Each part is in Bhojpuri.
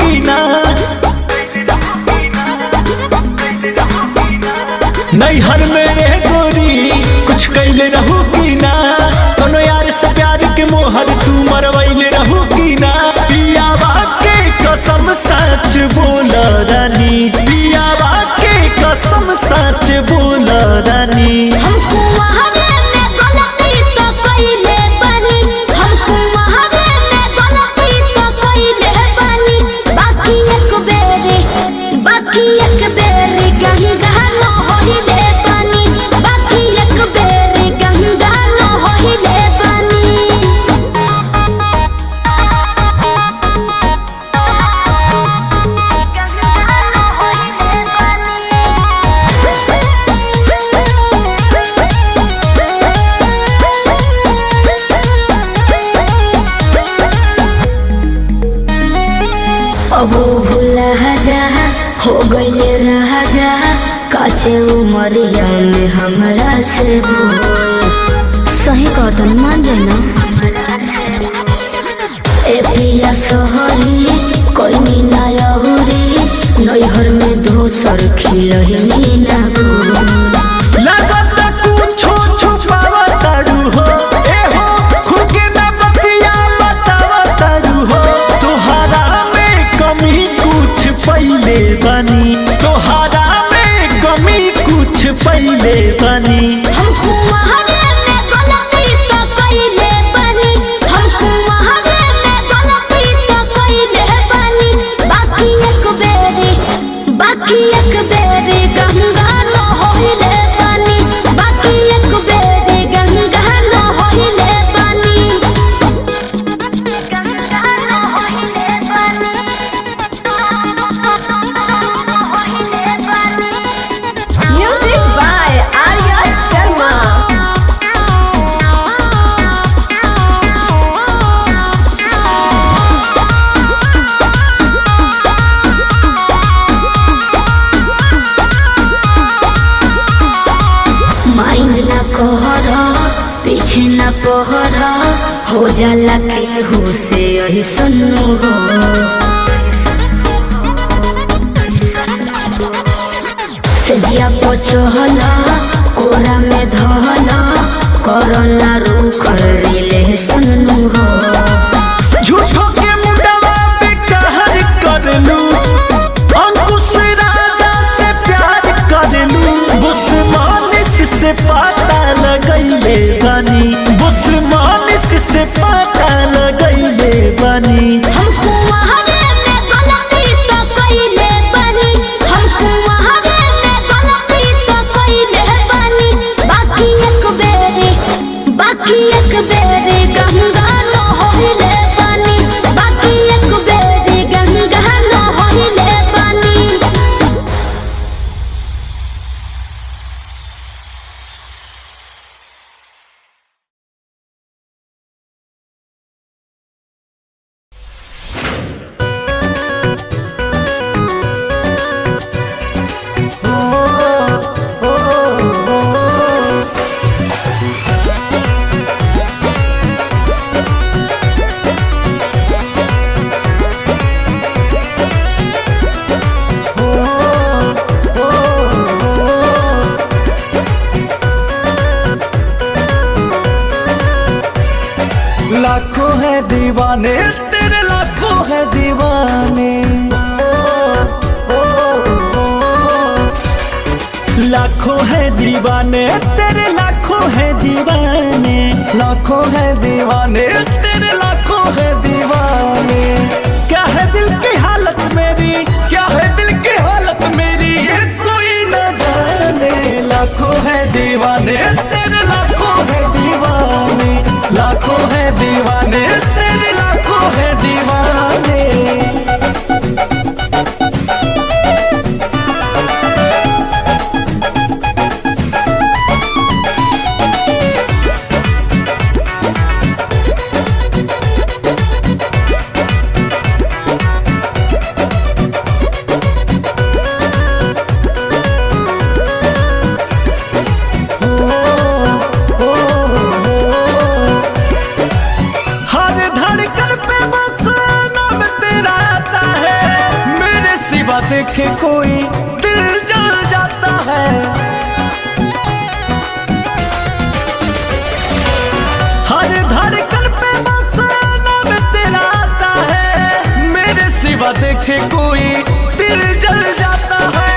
की ना, नैहर में रह गोरी कुछ कैले रहू की ना, कोनो यार से प्यार के मोहर तू मरवैले रहू की ना। पियावा के कसम सच बोल रानी, पियावा के कसम सच बोल रानी। हमको वहावे में गलती तो कइले बानी, हमको वहावे में गलती तो कइले बानी। बाकी एक बेरी गंगा न होइले बानी, बाकी एक बेरी गंगा न होइले बानी। अब भूला जा हो गईले रहा जा, काचे उमरिया में हमरा से बोल। सही कहतन मान जाना ए पिया सोहरी कोई नीना यहुरी, नैहर में दोसर खिलही ना गोल। लागत कुछो छुपावा तारू हो, ए हो खुद के ना बतिया बतावा तारू हो। तोहरा में कमी कुछ पहिले बनी, तोहरा में कमी कुछ पहिले बनी। हमको वहावे में गलती तो कइले बानी, हमको वहावे में गलती तो कइले बानी। बाकी एक बेरी गंगा न होइले बानी, बाकी एक बेरी गंगा न होइले बानी। गंगा न होइले बानी, होइले बानी। Music by Arya Sharma. Mind ना कहर पीछे ना पहर, हो जाला केहू से यही सन्नु हो। सेजिया पचहल कोरा में धहल, कोरोना रूख रिले सन्नु हो। झूठो के मुंडवा पे कहर करलू, अंकुश राजा से प्यार करलू। बुस्मानिस से पता लगैले बानी, बुस्मानिस से पता लगैले बानी। हमको वहावे में गलती तो कइले बानी, हमको वहावे में गलती तो कइले बानी। बाकी एक बेरी गंगा न होइले बानी, बाकी एक बेरी गंगा न होइले बानी। लाखों है दीवाने तेरे, लाखों है दीवाने। लाखों है दीवाने तेरे, लाखों है दीवाने। लाखों है दीवाने तेरे, लाखों है दीवाने। क्या है दिल की हालत मेरी, क्या है दिल की हालत मेरी, ये कोई न जाने। लाखों है दीवाने तेरे, लाखों है दीवाने। लाखों है दीवाने तेरे, लाखों है दीवाने। सिवा देखे कोई दिल जल जाता है। हर धड़कन पे बस नाम तेरा आता है, मेरे सिवा देखे कोई दिल जल जाता है।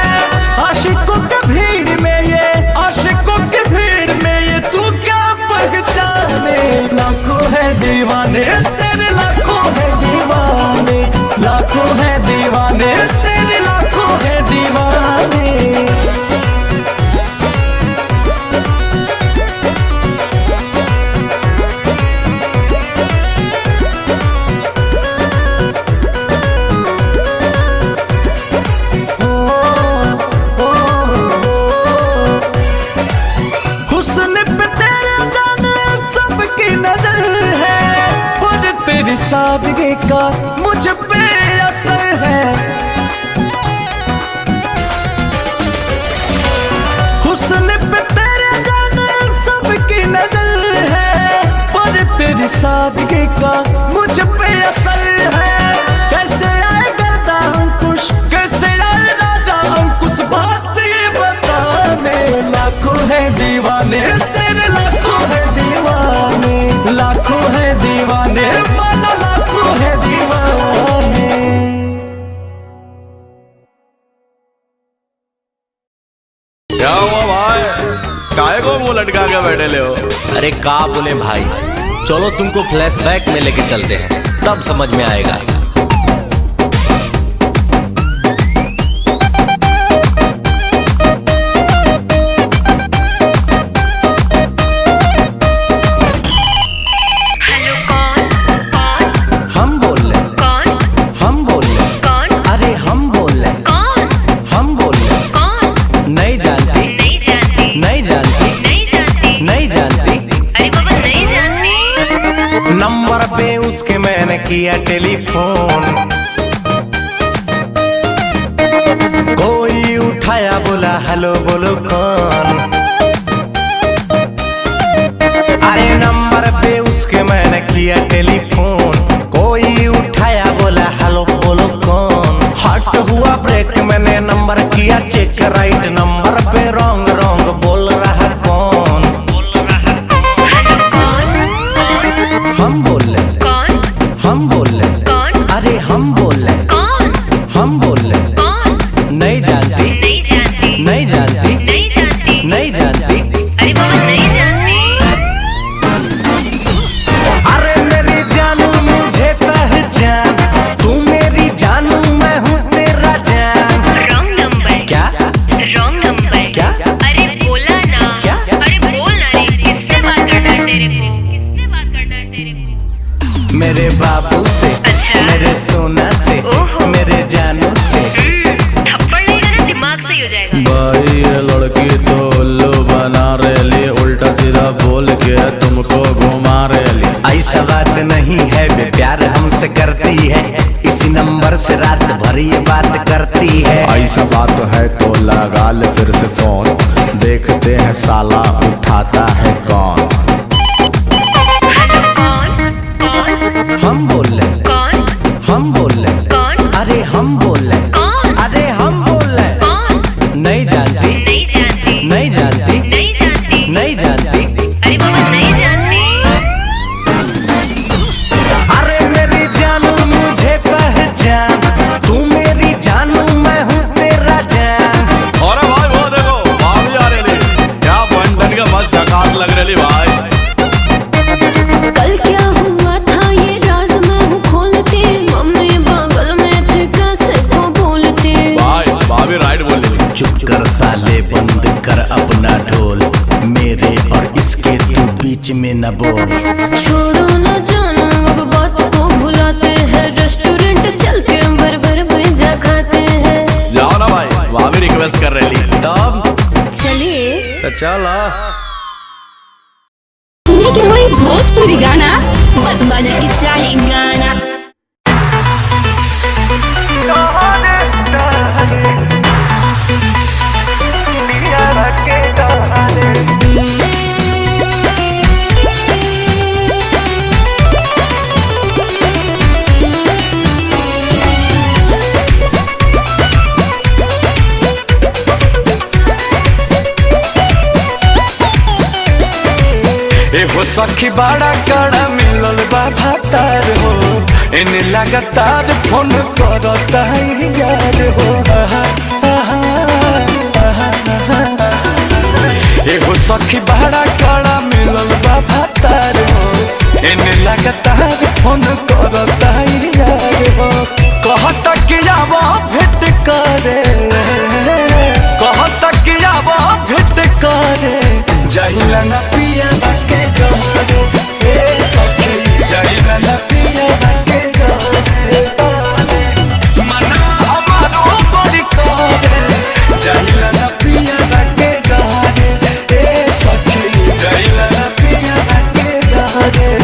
आशिकों के भीड़ में ये, आशिकों के भीड़ में ये तू क्या पहचाने। लाखों है दीवाने तेरे, लाखों है दीवाने, लाखों है दीवाने तेरे, लाखों है दीवाने। हुस्न पे तेरे जाने सबकी नजर है, और तेरी सादगी का मुझ पे असर है। हुस्न पे तेरे जाने सबकी नजर है, और तेरी सादगी का मुझ पे असर है। कैसे आए गर्दा अंकुश, कैसे आए राजा अंकुश, बात ये बताने। लाखों है दीवाने तेरे, लाखों है दीवाने, लाखों है दीवाने माला, लाखों है दीवाने। क्या हुआ भाई, काहे को मुंह लटका के बैठे ले हो? अरे का बोले भाई, चलो तुमको फ्लैशबैक में लेके चलते हैं, तब समझ में आएगा। हम बोल रहे, कौन? हम बोल रहे, कौन? अरे हम बोल रहे, कौन? हम बोल रहे। कौन? नहीं जानती, नहीं जानती, नहीं जानती, नहीं जानती, नहीं जानती। अरे बाबा नहीं जानती। नंबर पे उसके मैंने किया टेलीफोन, कोई उठाया बोला हेलो बोलो कौन। अरे नंबर पे उसके मैंने किया टेलीफोन, कोई उठाया बोला हेलो बोलो कौन। हट हुआ ब्रेक, मैंने नंबर किया चेक, राइट नंबर पे रॉन्ग रॉन्ग बोल रहा कौन। हम बोल रहे, कौन? हम बोल रहे, कौन? अरे हम बोल रहे, कौन? हम बोल रहे। कौन? नहीं जानती, नहीं जानती, नहीं जानती, नहीं जानती, नहीं जानती। अरे बाबा नहीं जानती। अरे मेरी जानू मुझे पहचान, तू मेरी जानू मैं हूँ तेरा जान। Wrong number. क्या? Wrong number. क्या? अरे बोला ना। क्या? अरे बोल ना रे, किससे बात करना है तेरे को? किससे बात करना है तेरे को? मेरे बाबू से, अच्छा। मेरे सोना से, ओहो। मेरे जानू से। थप्पड़ लेगा ना दिमाग सही हो जाएगा। भाई ये लड़की तो उल्लू बना रही, उल्टा सीधा बोल के तुमको घुमा रही। ऐसा बात नहीं है, वे प्यार हमसे करती है, इसी नंबर से रात भर ये बात करती है। ऐसा बात है तो लगा ले फिर से फोन, देखते हैं साला उठाता है कौन। कौन? कौन? हम बोल रहे, कौन? हम बोल रहे, कौन? अरे हम बोल रहे, कौन? अरे हम बोल रहे। कौन? नहीं जानती, नहीं जानती, नहीं जानती, नहीं जानती, नहीं जानती। अरे बाबा नहीं जानती। अरे मेरी जानू मुझे पहचान, तू मेरी जानू मैं हूँ तेरा जान। अरे भाई वो देखो भाभी आ रही, क्या बंटन का मस्त झकास लग रही भाई। कल क्या हुआ था ये राज मैं हूँ खोलती, मम्मी बगल में थे कैसे को भूलती। भाई भाभी राइट बोल रही। चुप कर साले, बंद कर अपना ढोल, मेरे और इसके तू बीच में न बोल। छोड़ो न जानो अब बात को भुलाते हैं, रेस्टोरेंट चल के बर्गर पिज्जा खाते हैं। जाओ ना भाई, भाभी रिक्वेस्ट कर रही। तब चलिए तो चला। सुनने के वही भोजपुरी गाना, बस बजा के चाहे गाना। ए हो सखी बड़ा कड़ा मिलल बा भातार हो इन्हें लगातार फोन करता है यार हो ए हो सखी बड़ा कड़ा मिलल बा भातार हो इन्हें लगातार फोन करता है यार हो कहता कि आवा भेंट करे कहता कि आवा भेंट करे जाइला ना पिया बाके डरे ए सखी जाइला ना पिया बाके डरे मना हमारो बड़ी करे जाइला ना पिया बाके डरे ए सखी जाइला ना पिया बाके डरे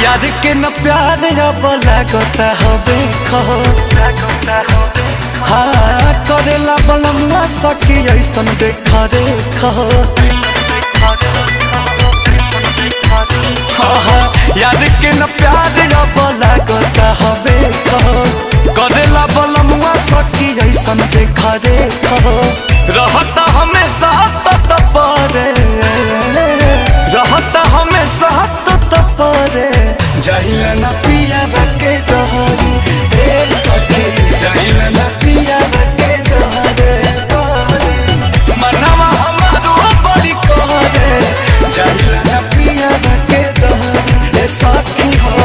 याद के न प्यार अब लागता हबे खहो हाँ करेला बनमुआ सखी ऐसन देखा रे खहो याद के न प्यार अब लागता हबे खहो करेला बनमुआ सखी ऐसन देखा रे खहो रहता हमेशा तत परे रहता हमेशा तत परे जाइला ना पिया बाके डरे ए सखी जाइला ना पिया बाके डरे मनवा हमारो बड़ी करे जाइला ना पिया बाके डरे ए सखी हो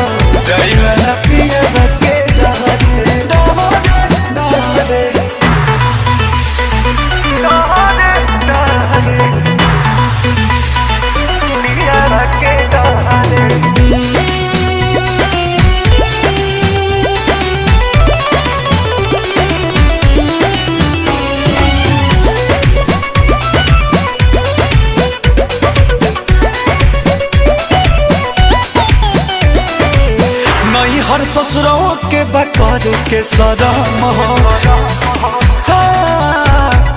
जाइला ना पिया बाके डरे डरे पिया बाके डरे हर ससुरों के बकर के सरम हो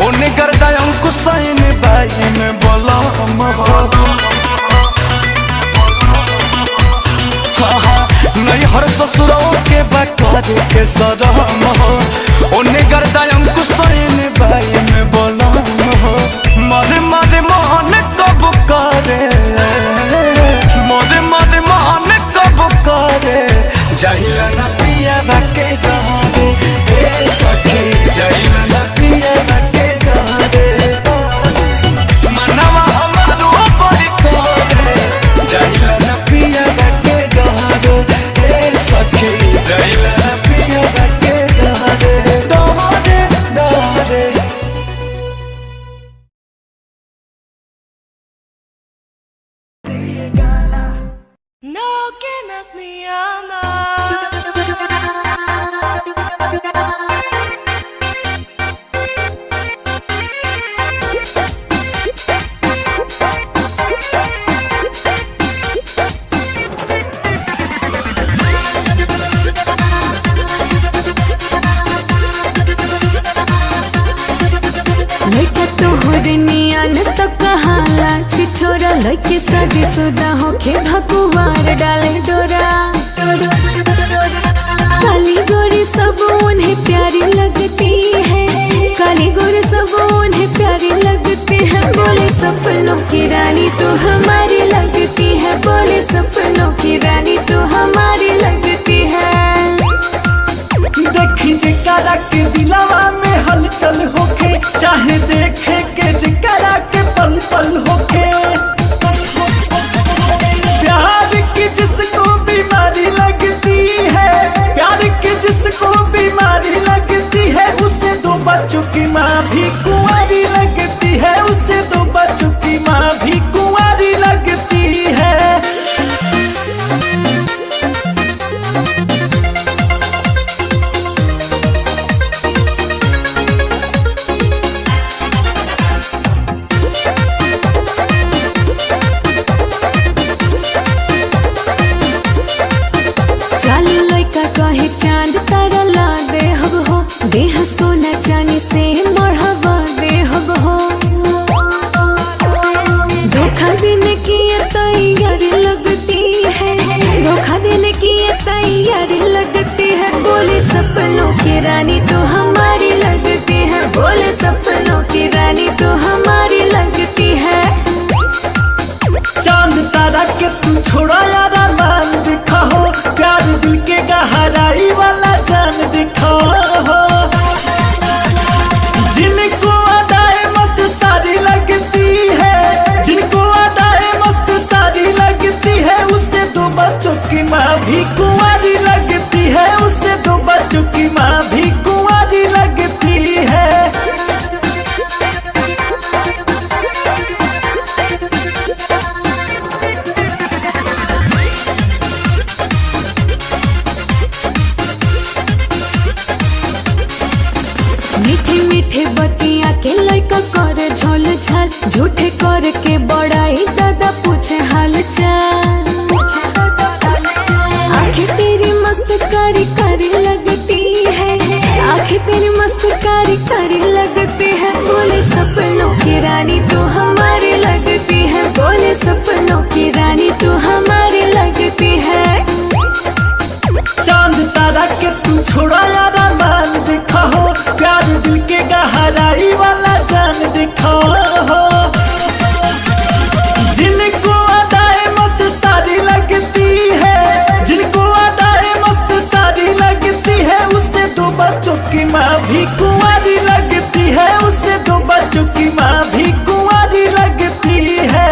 उन्हें गर्दायम कुसैन बाई में बलम हो नहीं हर ससुरों के बकर के सरम हो उन्हें गर्दायम कुसैन बाई में बलम हो मारे मारे मान कब करे मारे मारे मान कब करे जाइला ना पिया बाके डरे ए सखी जाइला ना पिया बाके डरे मनवा हमारो बड़ी करे जाइला ना पिया बाके डरे ए सखी जाइला ना पिया बाके डरे डरे No que más me ama. लइका तोहर नियन त कहाला छिछोरा लइके शादी शुदा होके भकुवार डाले डोरा काली गोरी सब उन्हें प्यारी लगती है काली गोरी सब उन्हें प्यारी लगती है बोले सपनों की रानी तो हमारी लगती है बोले सपनों की रानी तो हमारी लगती है देखी जिकरा के दिलवा में हलचल होके चाहे देखे के जिकरा के पल पल होके प्यार की जिसको बीमारी लगती है प्यार की जिसको बीमारी लगती है उसे दो बच्चों की माँ भी कुंवारी लगती है उसे दो बच्चों की माँ भी कुंवारी लगती है माँ भी कुंवारी लगती है, उससे 2 बच्चों की माँ भी कुंवारी लगती है। मीठे मीठे बतिया के लइका करे झोल झाल, झूठे कर के बड़ाई दादा पूछे हाल चाल। आंखें तेरी मस्त कारी कारी लगती है, आंखें तेरी मस्त कारी कारी लगती है। बोले सपनों की रानी तू हमारी लगती है, बोले सपनों की रानी तू हमारी लगती है। चांद तारा के तू छोड़ा यार मान दिखा हो, प्यार दिल के गहराई वाला जान दिखा हो। जिनको अदाएं मस्त सारी लगती है, जिनको अदाएं मस्त सारी लगती है, उससे 2 बच्चों की माँ भी कुंवारी लगती है, उससे 2 बच्चों की माँ भी कुंवारी लगती है।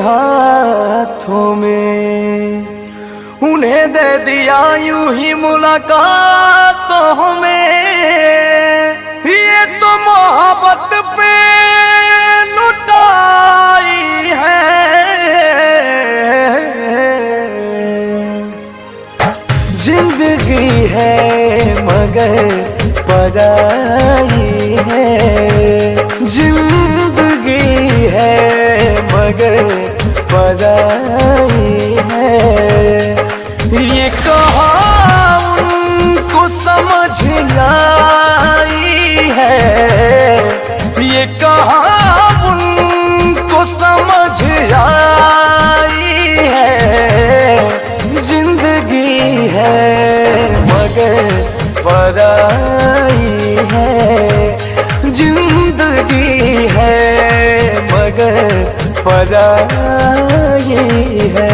हाथों में, उन्हें दे दिया यूं ही मुलाकातों में। ये तो मोहब्बत पे लुटाई है, जिंदगी है मगर पराई है, जिंदगी है मगर पराई है। ये कहा उनको समझ आई है, ये कहा उनको समझ आई है, जिंदगी है मगर पराई है, जिंदगी है मगर पराई है।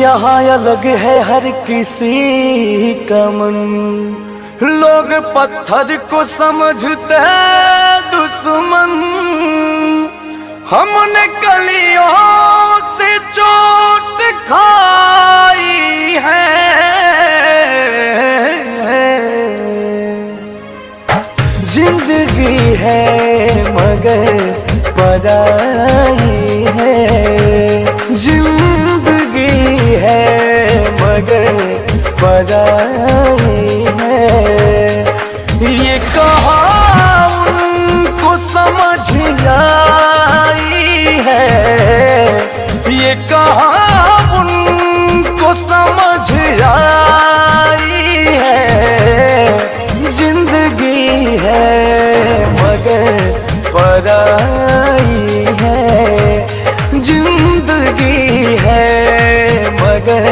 यहाँ अलग है हर किसी का मन, लोग पत्थर को समझते दुश्मन। हमने कलियों से चोट खाई है, जिंदगी है मगर पराई है, जिंदगी है मगर पराई है। ये कहा उनको समझ आई है, ये कहा उनको समझ आई है, जिंदगी है मगर पराई है, जिंदगी है मगर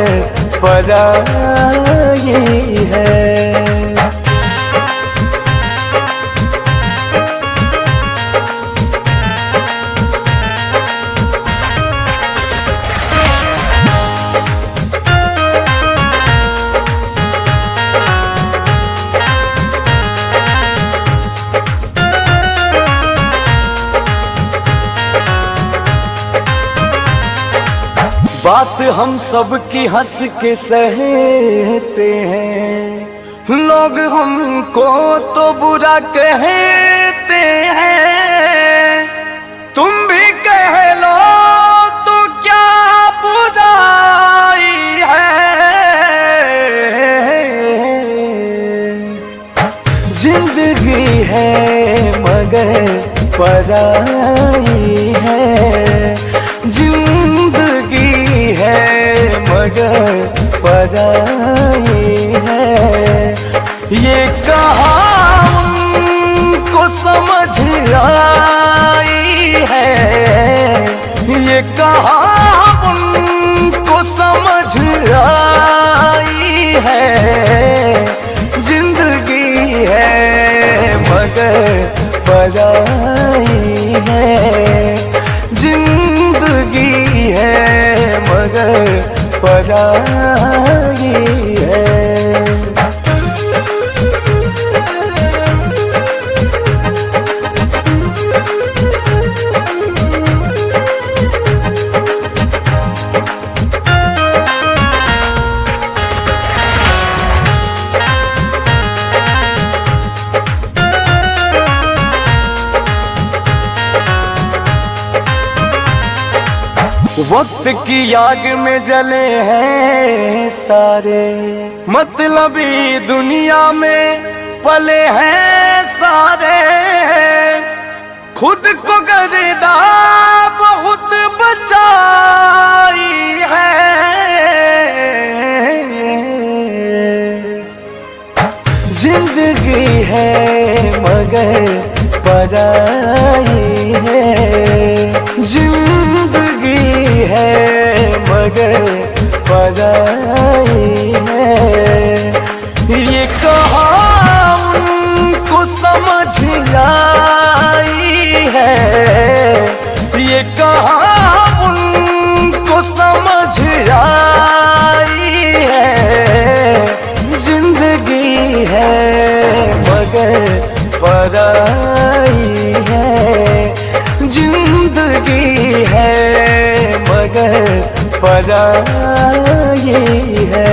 पराई है। बात हम सब की हंस के सहते हैं, लोग हमको तो बुरा कहते हैं। तुम भी कह लो तो क्या बुराई है, जिंदगी है मगर पराई है, जिंदगी है मगर पराई है। ये कहा उनको समझ आई है, ये कहा उनको समझ आई है, जिंदगी है मगर पराई है, जिंदगी है मगर पराई है। वक्त की आग में जले हैं सारे, मतलबी दुनिया में पले हैं सारे। खुद को गर्दा बहुत बचाई है, जिंदगी है मगर पराई है, जिंदगी है मगर पराई है। ये कहाँ उनको समझ आई है, ये कहाँ उनको समझ आई है। जिंदगी है मगर पराई है, जिंदगी है मगर पराई है।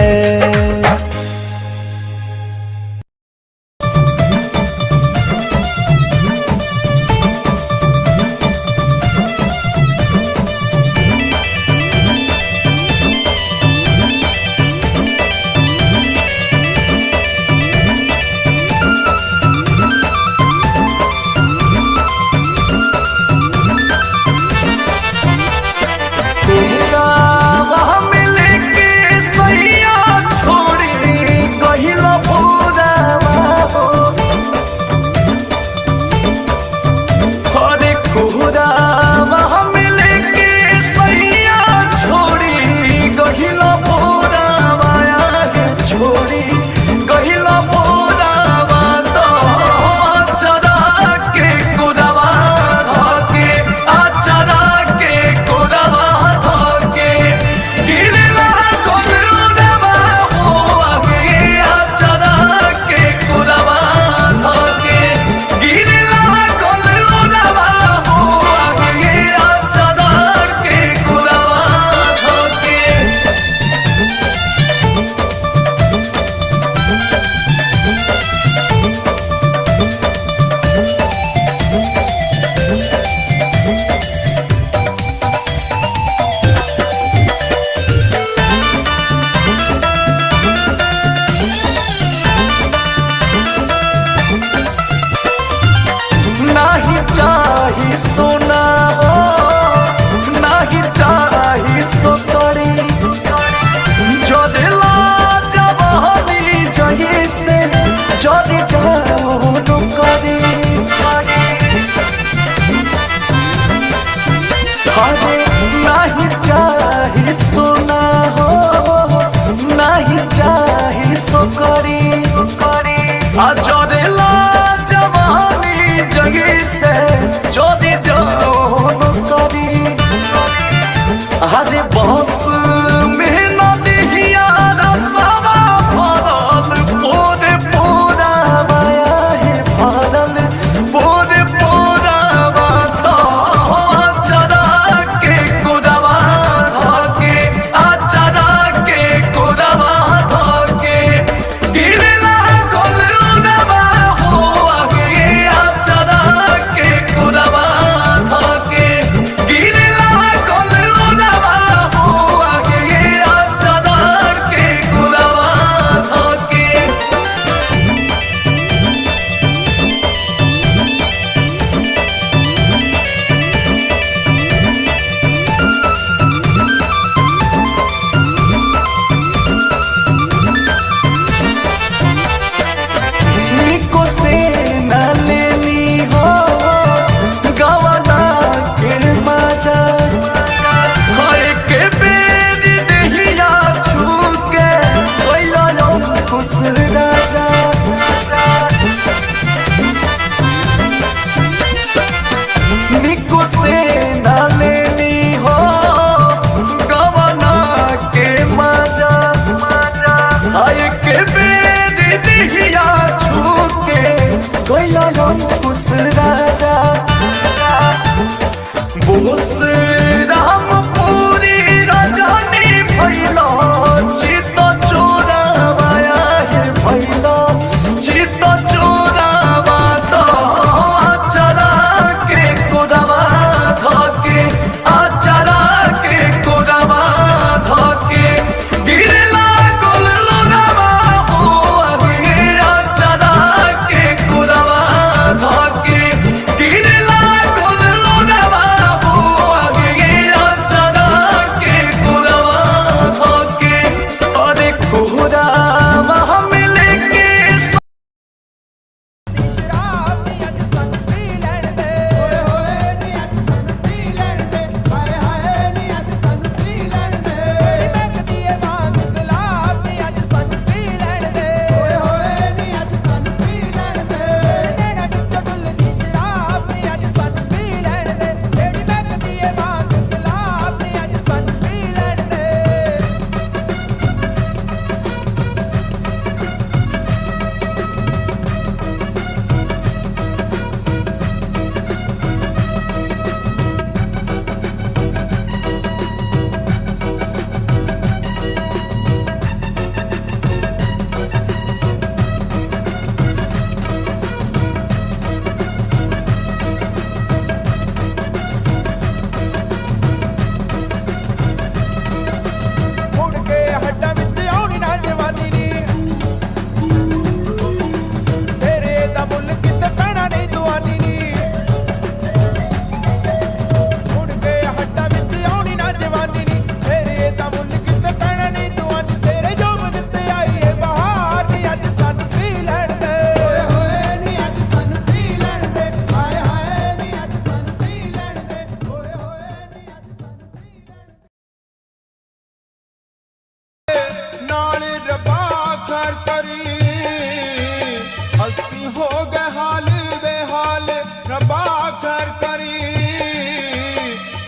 हो गए हाल बेहाल रब्बा कर करी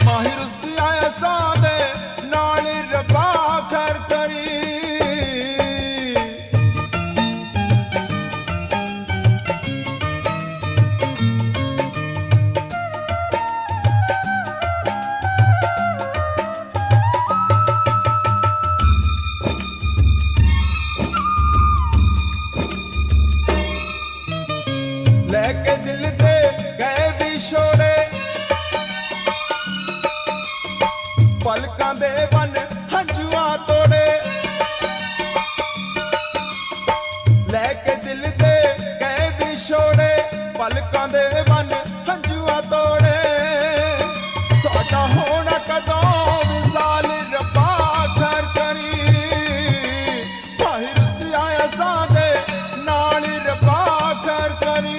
माहिर से आया सादे नाल रब्बा कर करी लेके दिल ते गए विछोड़े पलकां दे वन हंजुआ तोड़े लेके दिल ते गए विछोड़े पलकां दे वन हंजुआ तोड़े साडा होना कदों विसाल रब्बा कर करी माहिर से आया सादे नाल रब्बा कर करी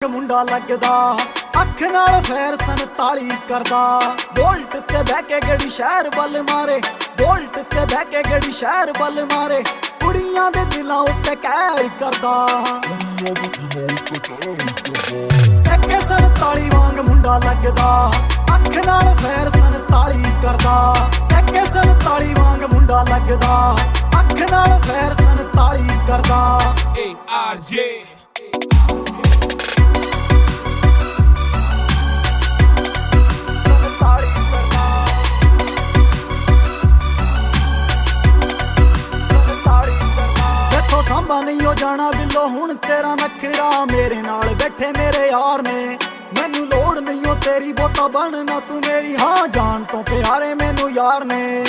ਮੁੰਡਾ ਲੱਗਦਾ ਅੱਖ ਨਾਲ ਫੇਰ 47 ਕਰਦਾ ਬੋਲਟ ਤੇ ਬਹਿ ਕੇ ਗੜੀ ਸ਼ਹਿਰ ਵੱਲ ਮਾਰੇ ਬੋਲਟ ਤੇ ਬਹਿ ਕੇ ਗੜੀ ਸ਼ਹਿਰ ਵੱਲ ਮਾਰੇ ਕੁੜੀਆਂ ਦੇ ਦਿਲਾਂ ਉੱਤੇ ਕਹਿਰ ਕਰਦਾ ਅੱਕੇ 47 ਵਾਂਗ ਮੁੰਡਾ ਲੱਗਦਾ ਅੱਖ ਨਾਲ ਫੇਰ 47 ਕਰਦਾ ਅੱਕੇ 47 ਵਾਂਗ ਮੁੰਡਾ ਲੱਗਦਾ ਅੱਖ ਨਾਲ ਫੇਰ 47 ਕਰਦਾ ARJ ਸਾਂਭਾ ਨਹੀਂ ਹੋ ਜਾਣਾ ਬਿੱਲੋ ਹੁਣ ਤੇਰਾ ਨਖਰਾ ਮੇਰੇ ਨਾਲ ਬੈਠੇ ਮੇਰੇ ਯਾਰ ਨੇ ਮੈਨੂੰ ਲੋੜ ਨਹੀਂ ਓ ਤੇਰੀ ਬੋਤਾ ਬਣਨਾ ਤੂੰ ਮੇਰੀ ਹਾਂ ਜਾਨ ਤੋਂ ਪਿਆਰੇ ਮੈਨੂੰ ਯਾਰ ਨੇ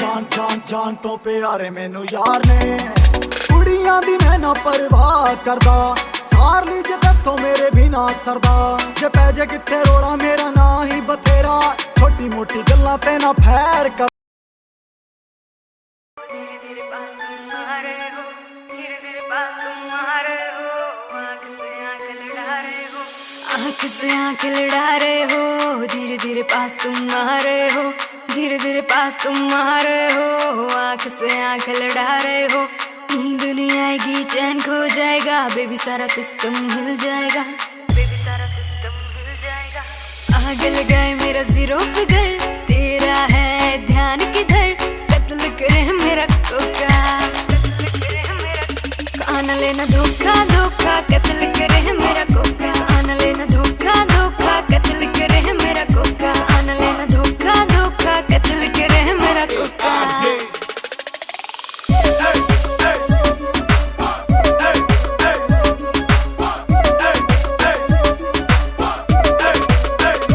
ਜਾਨ ਤੋਂ ਪਿਆਰੇ ਮੈਨੂੰ ਯਾਰ ਨੇ ਕੁੜੀਆਂ ਦੀ ਮੈਂ ਨਾ ਪਰਵਾਹ ਕਰਦਾ हार लीजे तो मेरे भी ना सरदा जे पैजे किथे रोड़ा मेरा ना ही बतेरा छोटी मोटी गल्लां ते ना फैर कर आँख से आँख लड़ा रहे हो धीरे धीरे पास तुम आ रहे हो धीरे धीरे पास तुम आ रहे हो आँख से आँख लड़ा रहे हो नींद नहीं आएगी चैन खो जाएगा बेबी सारा सिस्टम हिल जाएगा बेबी सारा सिस्टम हिल जाएगा आग लगाए मेरा जीरो फिगर तेरा है ध्यान किधर कत्ल करे मेरा कोका कान लेना धोखा धोखा कत्ल करे मेरा कोका कान लेना धोखा धोखा कत्ल करे मेरा कोका कान लेना धोखा धोखा कत्ल करे मेरा कोका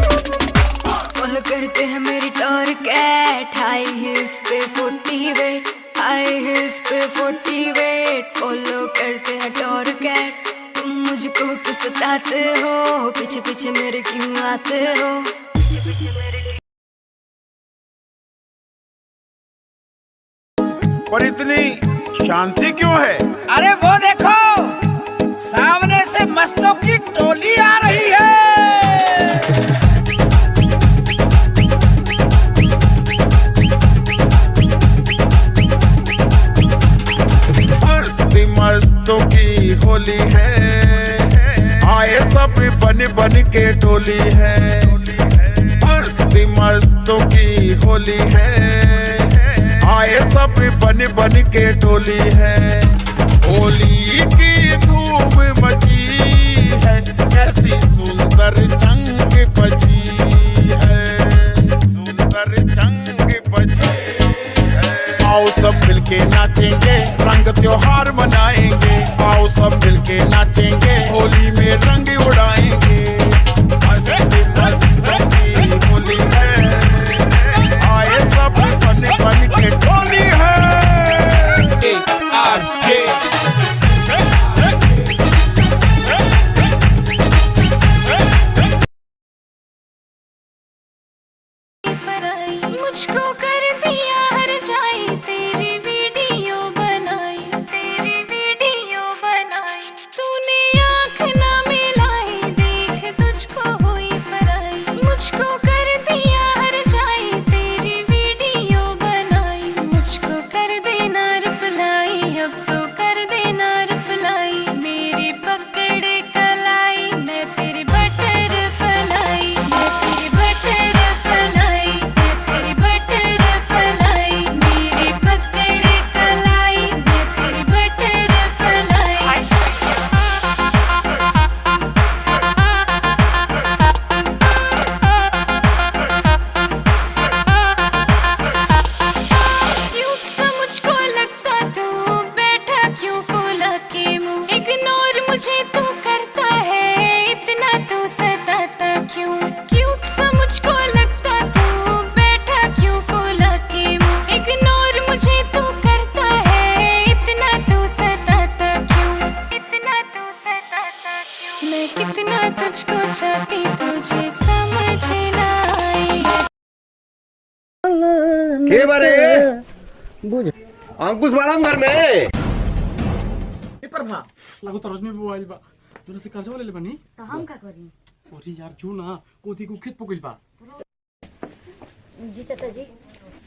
फॉलो करते हैं मेरी टॉर कैट हाई हिल्स पे 40 वेट हाई हिल्स पे 40 वेट फॉलो करते हैं टॉर कैट तुम मुझको क्यों सताते हो पीछे पीछे मेरे क्यों आते हो पर इतनी शांति क्यों है? अरे वो देखो सामने से मस्तों की टोली आ रही है मस्तों की होली है आए सब बन बन के टोली है मस्तों की होली है आए सब बन बन के टोली है होली की धूम मची है कैसी सुंदर जंग बजी है सुंदर जंग बजी आओ सब मिलके नाचेंगे रंग त्योहार मनाएंगे आओ सब मिलके नाचेंगे होली में रंग उड़ाएंगे मस्ती मस्ती होली है आए सब बन बन के टोली है मुझको कर दिया हर जाए तेरी वीडियो बनाई तूने आँख ना मिलाई देख तुझको हुई पराई मुझको कर दिया हर जाए तेरी वीडियो बनाई मुझको कर देना रिप्लाई अब तो कर देना रिप्लाई मेरी पकड़ कलाई मैं तेरी बटर फलाई मैं तेरी बटर फलाई मैं तेरी बटर फलाई मेरी पकड़ कलाई मैं तेरी बटर फलाई क्यों सा मुझको लगता तू बैठा क्यों फूला के मुंह इग्नोर मुझे तू करता है इतना तू सताता क्यों क्यों सा मुझको लगता तू बैठा क्यों फूला के मुंह इग्नोर मुझे तू करता है इतना तू सताता क्यों मैं कितना तुझको चाहती तुझे समझ ना आई के बारे बुझ अंकुश बड़ा घर में पेपर भा लागो तो रजनी मोबाइल बा तोरा से कर्जा ले बनी तो हम का करी ओरी यार जो ना कोती को खेत पकइल बा जी चाचा जी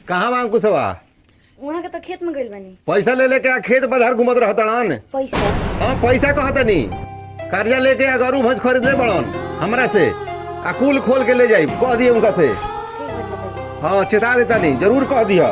कहाँ बा अंकुशवा वहाँ के तो खेत में गइल बानी पैसा ले लेके आ खेत बाजार घूमत रहतड़न पैसा हाँ पैसा कहतनी कर्जा लेके आ गरू भैंस खरीद ले बड़न हमरा से आ कुल खोल के ले जाई कह दिए उनका से ठीक है चाचा जी हाँ चेता देता नहीं जरूर कह दिया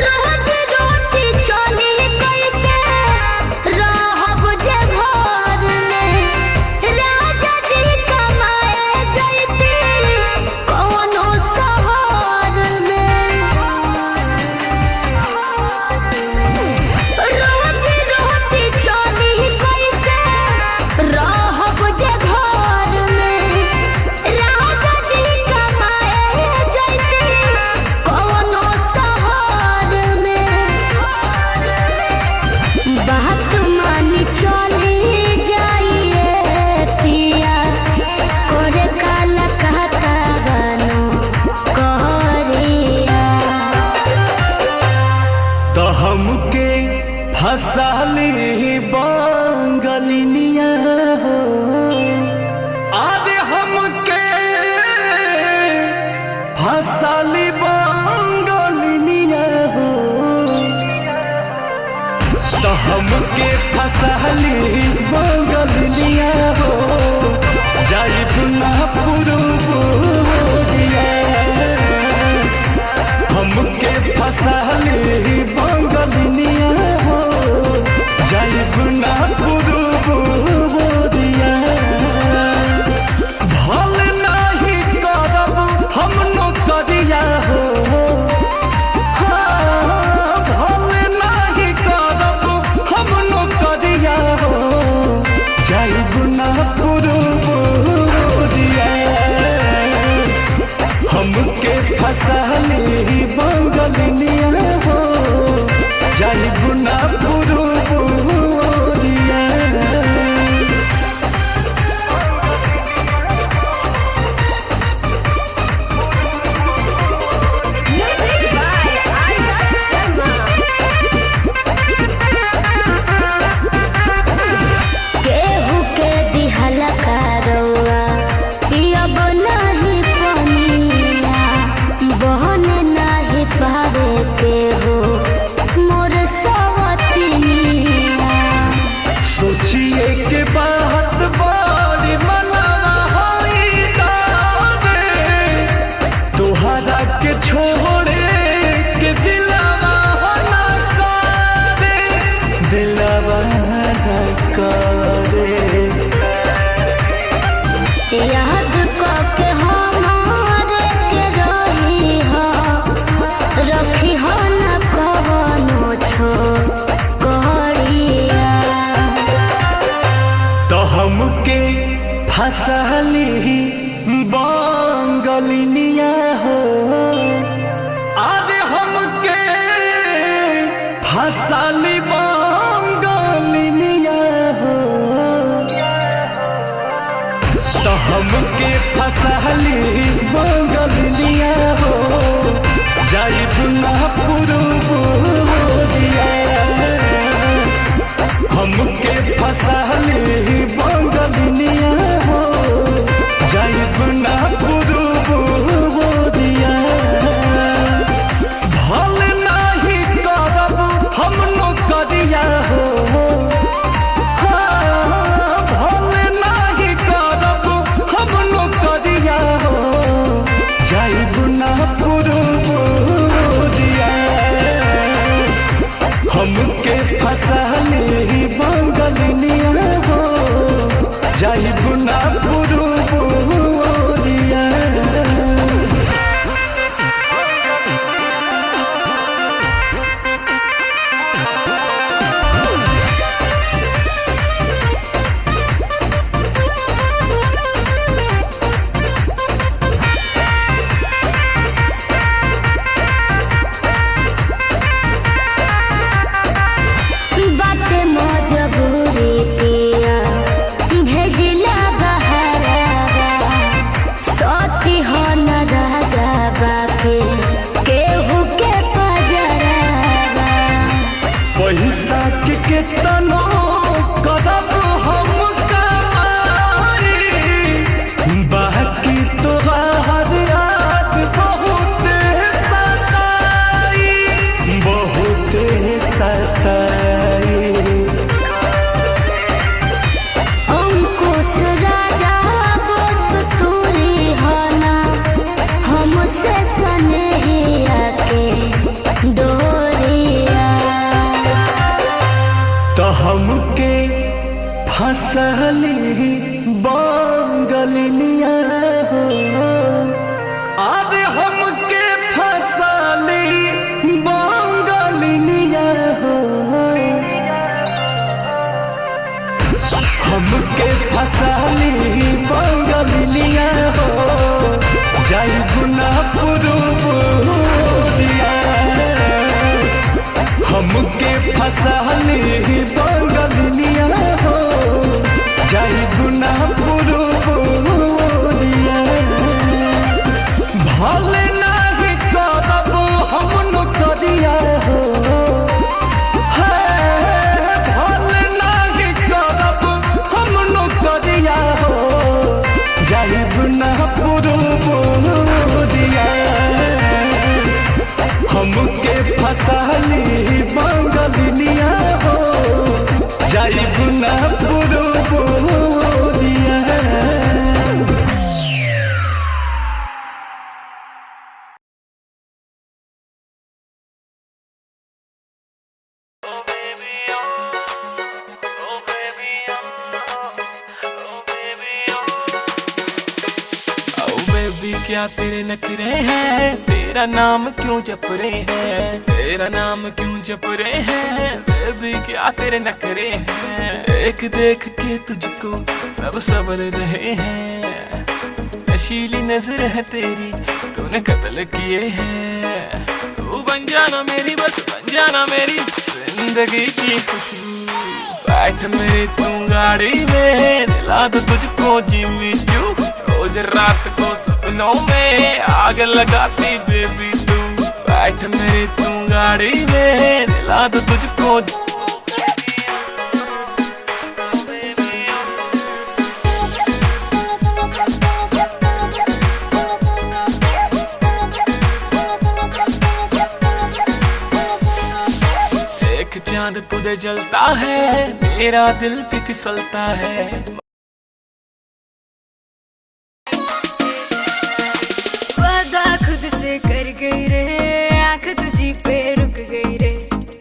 रोज रोटी चले कैसे रहब जे घर फसली बंगलिनिया हो जाई गुना पुरुबुरिया। केहू के दिहला करौआ पियब नाही पनिया बहन नाही पावे केहू मोर सवतिनिया। सोचिए के बात बड़ी मनाना होई दावे तोहरा के छोड़े के दिलवा ना करे दिलवा ना करे। याद के हमारे के रही हो रखी हो न कवनो छोकरिया। तो हमके फसली बंगलिनिया हो अरे हमके फसली बंगलिनिया हो। तो हमके फसली बंगलिनिया हो जाई बुना पुरुबुरिया। हमके फसली बंगलिनिया हो जाई बुना पुरुबुरिया। भल नाही करब हम नौकरिया हो भल नाही करब हम नौकरिया हो जाई बुना पुरुबुरिया। हमके फसली बंगलिनिया हो जाई बुना पुरुबुरिया। बाटे मजबूरी पिया भेजिला बहरावा सती हो न राजा बाके केहू के पजरावा। पैसा के केतनो करब हम कमाई बाकी तोहार याद बहुत सताई बहुत सताई। अंकुश राजा बस तूरी हो ना हमसे सनेहिया के डोरिया। तो हमके फसली बंगलिनिया हो अरे हमके फसली बंगलिनिया हो। हमके फसली बंगलिनिया हो जाई गुना पुरुबुरिया। हमके फसली बंगलिनिया हो जाई गुना पुरुबुरिया। भले नाही करब हम नौकरिया हो भले नाही करब हम नौकरिया हो जाई बुना पुरुबुरिया। हमके फसली बंगलिनिया हो जाई बुना पुरुबुरिया। क्या तेरे नखरे हैं, तेरा नाम क्यों जप रहे हैं, तेरा नाम क्यों जप रहे हैं, बेबी क्या तेरे नखरे हैं। एक देख के तुझको सब सबर रहे हैं, नशीली नजर है तेरी, तूने कत्ल किए हैं। तू बन जाना मेरी, बस बन जाना मेरी जिंदगी की खुशबू। बैठ मेरी तू गाड़ी में, दिला दो तुझको जिम्मी चू। रोज रात को सपनों में आग लगाती बेबी तू। बैठ मेरी तू गाड़ी में, दिला दो तुझको। एक चांद तुझे जलता है, मेरा दिल भी फिसलता है। वादा खुद से कर गई रे, आंख तुझी पे रुक गई रे।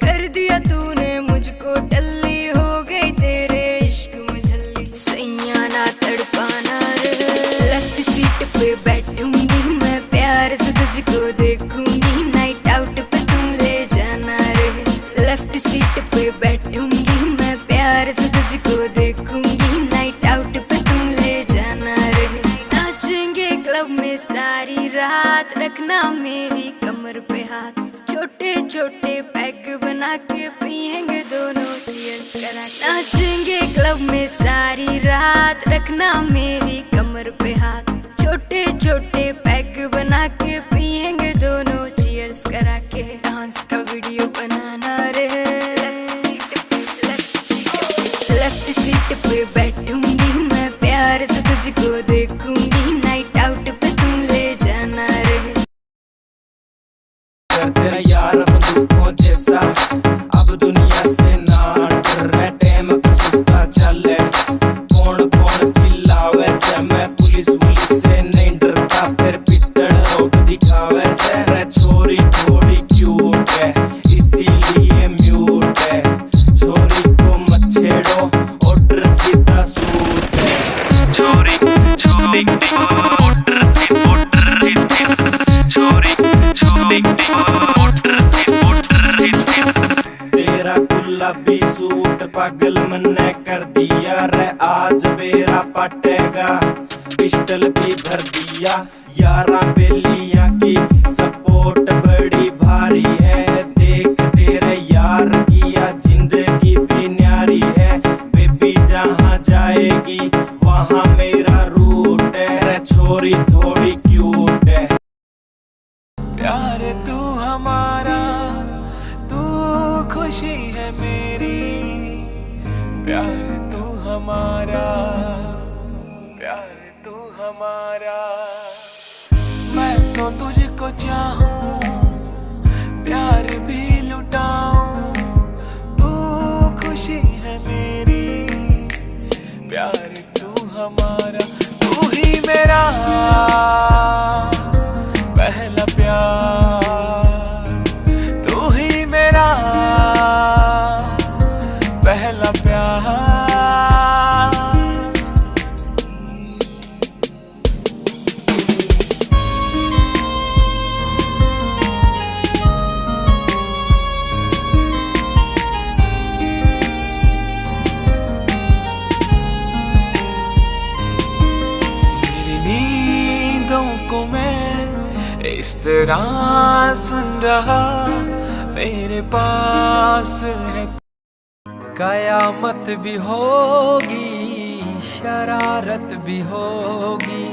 कर दिया तूने मुझको टल्ली, हो गई तेरे इश्क में झल्ली। सैया ना तड़पाना रे, लेफ्ट सीट पे बैठूंगी मैं, प्यार से तुझको देखूंगी। नाइट आउट पे तुम ले जाना रे, लेफ्ट सीट पे बैठूंगी मैं, प्यार से तुझको देखूंगी। नाइट आउट पे तुम ले जाना रे। नाचेंगे क्लब में सारी रात, रखना मेरी कमर पे हाथ। छोटे छोटे पैक बना के पियेंगे दोनों चीयर्स करा। नाचेंगे क्लब में सारी रात, रखना मेरी कमर पे हाथ। छोटे छोटे पैक बना के पियेंगे दोनों चीयर्स करा के। डांस का वीडियो बनाना रे, लेफ्ट सीट पे बैठूंगी मैं, प्यार से तुझको देखूंगी। नाइट आउट पे तुम ले जाना रे। तेरा यार बंदूकों जैसा, अब दुनिया से ना डर है। टाइम तो सुता चले, कौन कौन चिल्लावे से। मैं पुलिस से नहीं डरता, फिर पित्तड़ रोक दिखावे से। रे छोरी थोड़ी क्यूट है, इसीलिए म्यूट है। छोरी को मत छेड़ो, ऑर्डर सीधा सूट है। छोरी छोरी ऑर्डर से ऑर्डर, छोरी छोरी तेरा गुलाबी सूट पागल मन्ने कर दिया रे। आज बेरा पटेगा, पिस्टल भी भर दिया। यारा बेलिया की सपोर्ट बड़ी भारी है। देख तेरे यार किया जिंदगी भी न्यारी है। बेबी जहाँ जाएगी वहाँ मेरा रूट है। छोरी थोड़ी क्यूट है। प्यार तू हमारा, तू खुशी है मेरी। प्यार तू हमारा, प्यार तू हमारा। मैं तो तुझको चाहूं, प्यार भी लुटाऊं। तू खुशी है मेरी, प्यार तू हमारा। तू ही मेरा पहला प्यार, तू ही मेरा पहला प्यार। मेरी नींदों को मैं इस तरह सुन रहा, मेरे पास है। कयामत भी होगी, शरारत भी होगी।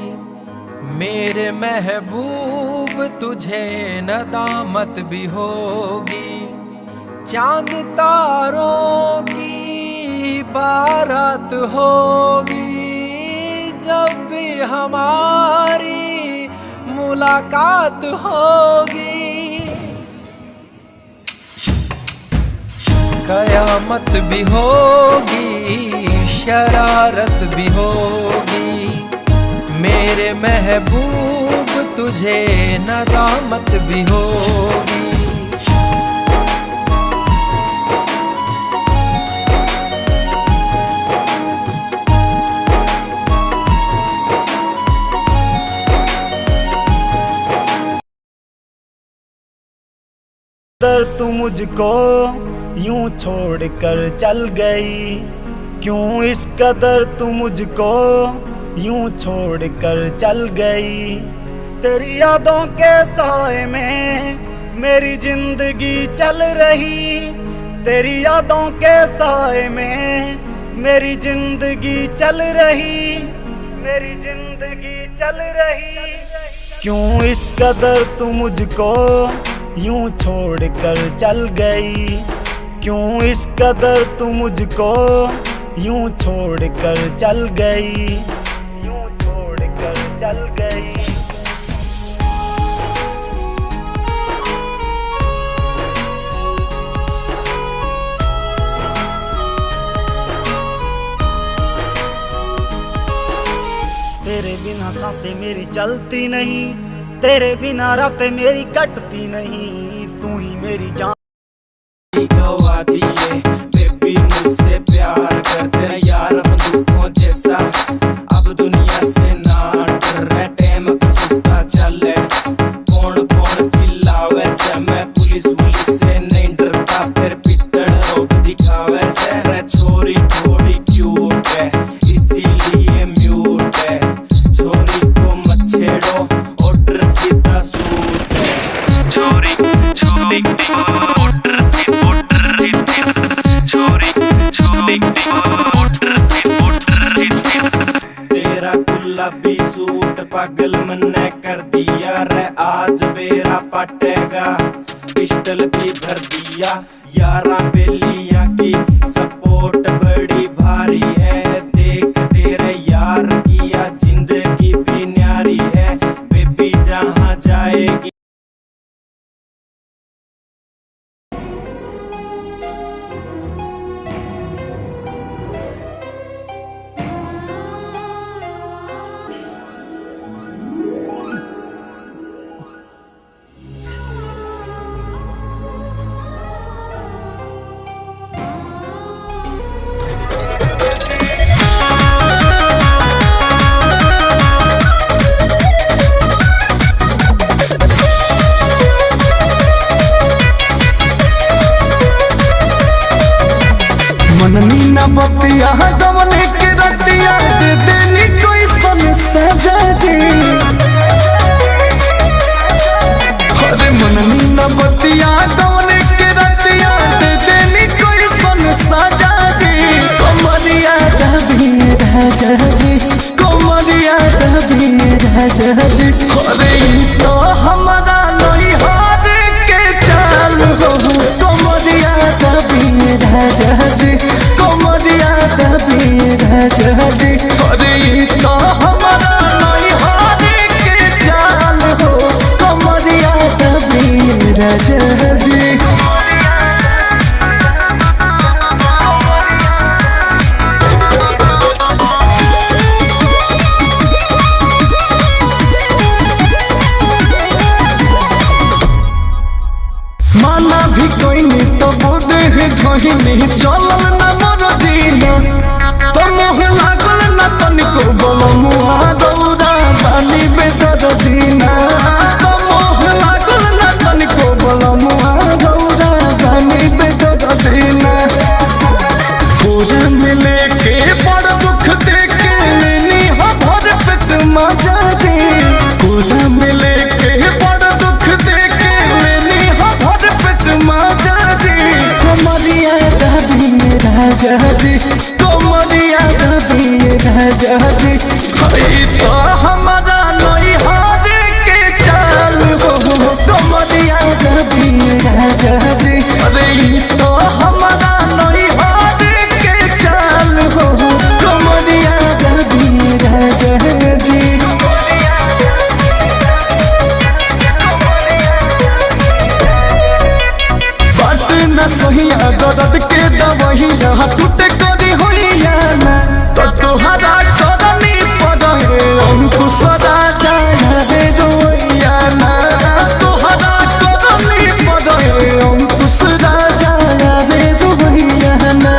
मेरे महबूब तुझे नदामत भी होगी। चांद तारों की बारात होगी, जब भी हमारी मुलाकात होगी। कयामत भी होगी, शरारत भी होगी। मेरे महबूब तुझे नदामत भी होगी। दर तू मुझको यूं छोड़ कर चल गई, क्यों इस कदर तू मुझको यूं छोड़ कर चल गई। तेरी यादों के साए में मेरी जिंदगी चल रही। तेरी यादों के साए में मेरी जिंदगी चल रही। मेरी जिंदगी चल रही। क्यों इस कदर तू मुझको यूं छोड़ कर चल गई। क्यों इस कदर तू मुझको यूं छोड़ कर चल गई। यूं छोड़ कर चल गई। तेरे बिना सांसें मेरी चलती नहीं। तेरे बिना रातें मेरी कटती नहीं। तू ही मेरी जान गवा दिए बेबी मुझसे प्यार कर। तेरा यार बंदूकों जैसा अब दुनिया से ना डर। टाइम को सुता चले कौन कौन चिल्लावे से। मैं पुलिस से नहीं डरता। फिर पित्तड़ रोक दिखावे से। रे छोरी थोड़ी क्यूट है इसीलिए म्यूट है। छोरी को मत छेड़ो ऑर्डर सीधा सूट है। छोरी छोरी तेरा गुलाबी सूट पागल मन्ने कर दिया रे। आज बेरा पटेगा पिस्टल भी भर दिया। यारा बेलिया की सपोर्ट बड़ी भारी है। देख तेरे यार किया जिंदगी भी न्यारी है। बेबी जहाँ जाएगी मननी न बतिया गवने के रतिया दे देनी कोई सन सजा जी। अरे मननी न बतिया गवने के रतिया दे देनी कोई सन सजा जी। कमरिया दबी राजा जी। कमरिया दबी राजा जी। अरे तो हमारा नहीं हार के चाल हो। कमरिया दबी राजा जी। कमरिया दबी राजा जी। अरे तो हमारा नहीं हार के चाल हो। कमरिया दबी राजा जी। माना भी कोई नहीं तो बोदे है धोहिनी। चलल न मोर जीना तो मोह लागल न तनिको बोलो मुआ दौड़ा बानी बेदर दीना। तो मोह लागल न तनिको बोलो मुआ दौड़ा बानी बेदर दीना। पूरा मिले के बड़ दुख देखे लेनी हो भर पेट मजा जी। पूरा मिले के बड़ दुख देखे लेनी हो भर पेट मजा जी। कमरिया दबी राजा जी। कमरिया दबी राजा जी। तो हमारा नहीं हार के चाल हो। कमरिया दबी राजा जी। अरे तो हमारा नहीं हार के चाल हो। कमरिया दबी राजा जी। बात न सहिया दर्द के दवहिया टूटे करी होइया ना। तो तुहरा करनी पड़े अंकुश राजा रे रोइया ना। तुहरा करनी पड़े अंकुश राजा रे रोइया ना।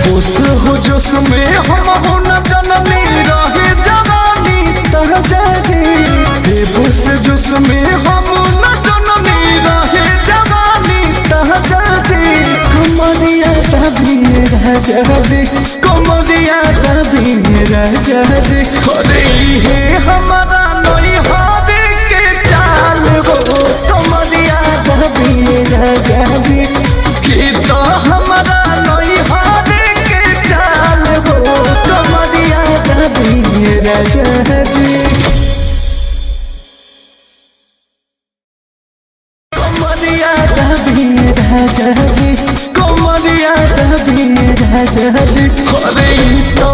होश हो जोश में हम हो न जननी रहे जवानी तहजा जी। होश जोश में हम न जननी रहे जवानी तहजा जी। कमरिया दबी राजा जी कमरिया दबी राजा जी अरे हे हमारा नई हारे के चाल हो कमरिया दबी राजा जी कि तो हमारा नई हारे के चाल हो कमरिया दबी राजा जी कमरिया दबी राजा जी कमरिया दबी राजा जी अरे तो